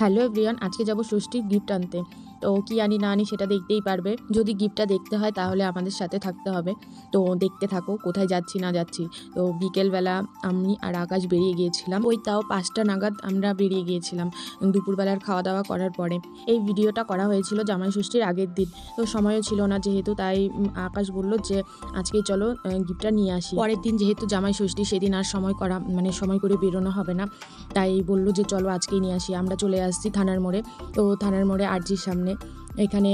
Hello everyone, আজকে যাব ষষ্ঠীর গিফট আনতে। তো কি আনি না আনি সেটা দেখতেই পারবে। যদি গিফটটা দেখতে হয় তাহলে আমাদের সাথে থাকতে হবে। তো দেখতে থাকো কোথায় যাচ্ছি না যাচ্ছি। তো বিকেলবেলা আমি আর আকাশ বেরিয়ে গিয়েছিলাম। ওই তাও 5টা নাগাদ আমরা বেরিয়ে গিয়েছিলাম দুপুরবেলার খাওয়া দাওয়া করার পরে। এই ভিডিওটা করা হয়েছিল জামাই ষষ্ঠীর আগের দিন। তো সময়ও ছিল না যেহেতু, তাই আকাশ বলল যে আজকেই চলো গিফটটা নিয়ে আসি। পরের দিন যেহেতু জামাই ষষ্ঠী, সেদিন আর সময় করে বেরোনো হবে না, তাই বলল যে চলো আজকেই নিয়ে আসি। আমরা চলে আসছি থানার মোড়ে। তো থানার মোড়ে আরজির সামনে এখানে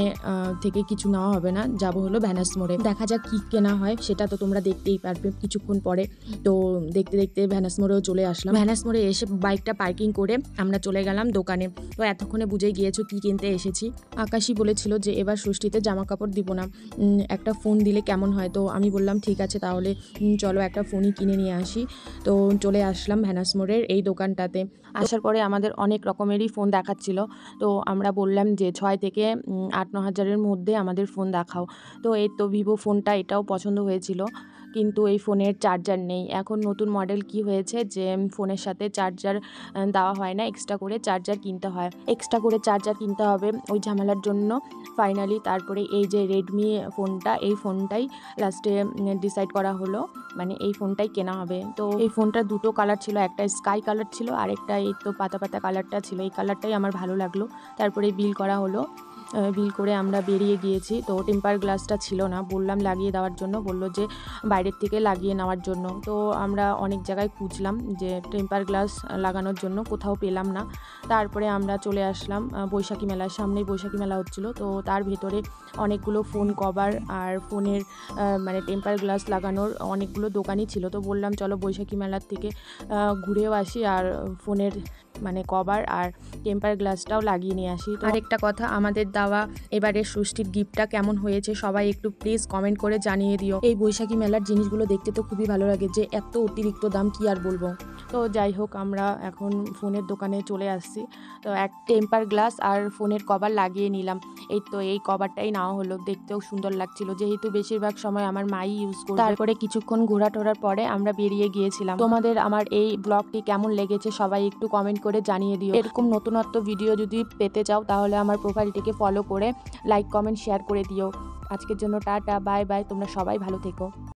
থেকে কিছু নেওয়া হবে না, যাব হলো ভ্যানাস মোড়ে। দেখা যাক কী কেনা হয়, সেটা তো তোমরা দেখতেই পারবে কিছুক্ষণ পরে। তো দেখতে দেখতে ভ্যানাস মোড়েও চলে আসলাম। ভ্যানাস মোড়ে এসে বাইকটা পার্কিং করে আমরা চলে গেলাম দোকানে। তো এতক্ষণে বুঝেই গিয়েছো কী কিনতে এসেছি। আকাশই বলেছিল যে এবার ষষ্ঠীতে জামা কাপড় দিব না, একটা ফোন দিলে কেমন হয়। তো আমি বললাম ঠিক আছে তাহলে চলো একটা ফোনই কিনে নিয়ে আসি। তো চলে আসলাম ভ্যানাস মোড়ের এই দোকানটাতে। আসার পরে আমাদের অনেক রকমেরই ফোন দেখাচ্ছিল। তো আমরা বললাম যে 6 থেকে 8-9 হাজারের মধ্যে আমাদের ফোন দেখাও। তো এই তো ভিভো ফোনটা, এটাও পছন্দ হয়েছিল, কিন্তু এই ফোনের চার্জার নেই। এখন নতুন মডেল কি হয়েছে যে ফোনের সাথে চার্জার দেওয়া হয় না, এক্সট্রা করে চার্জার কিনতে হয়। এক্সট্রা করে চার্জার কিনতে হবে ওই ঝামেলার জন্য ফাইনালি তারপরে এই যে রেডমি ফোনটা, এই ফোনটাই লাস্টে ডিসাইড করা হলো, মানে এই ফোনটাই কেনা হবে। তো এই ফোনটা দুটো কালার ছিল, একটা স্কাই কালার ছিল আর একটা এই তো পাতা পাতা কালারটা ছিল। এই কালারটাই আমার ভালো লাগলো। তারপরে বিল করা হলো, বিল করে আমরা বেরিয়ে গিয়েছি। তো টেম্পার গ্লাসটা ছিল না, বললাম লাগিয়ে দেওয়ার জন্য, বলল যে বাইরের থেকে লাগিয়ে নেওয়ার জন্য। তো আমরা অনেক জায়গায় খুঁজলাম যে টেম্পার গ্লাস লাগানোর জন্য, কোথাও পেলাম না। তারপরে আমরা চলে আসলাম বৈশাখী মেলার সামনেই। বৈশাখী মেলা হচ্ছিল, তো তার ভেতরে অনেকগুলো ফোন কভার আর ফোনের মানে টেম্পার গ্লাস লাগানোর অনেকগুলো দোকানই ছিল। তো বললাম চলো বৈশাখী মেলার থেকে ঘুরেও আসি আর ফোনের মানে কভার আর টেম্পার গ্লাসটাও লাগিয়ে নিয়ে আসি। তো আরেকটা কথা, আমাদের দেওয়া এবারের ষষ্ঠীর গিফটটা কেমন হয়েছে সবাই একটু প্লিজ কমেন্ট করে জানিয়ে দিও। এই বৈশাখী মেলার জিনিসগুলো দেখতে তো খুবই ভালো লাগে, যে এত অতিরিক্ত দাম কি আর বলবো। তো যাই হোক, আমরা এখন ফোনের দোকানে চলে আসছি। তো এক টেম্পার গ্লাস আর ফোনের কভার লাগিয়ে নিলাম। এই তো এই কভারটাই নেওয়া হলো, দেখতেও সুন্দর লাগছিল, যেহেতু বেশিরভাগ সময় আমার মাই ইউজ করবে। তারপরে কিছুক্ষণ ঘোরা টোরার পরে আমরা বেরিয়ে গিয়েছিলাম। তোমাদের আমার এই ব্লগটি কেমন লেগেছে সবাই একটু কমেন্ট করে জানিয়ে দিও। এরকম নতুনত্ব ভিডিও যদি পেতে চাও তাহলে আমার প্রোফাইলটিকে ফলো করে লাইক কমেন্ট শেয়ার করে দিও। আজকের জন্য টাটা, বাই বাই, তোমরা সবাই ভালো থেকো।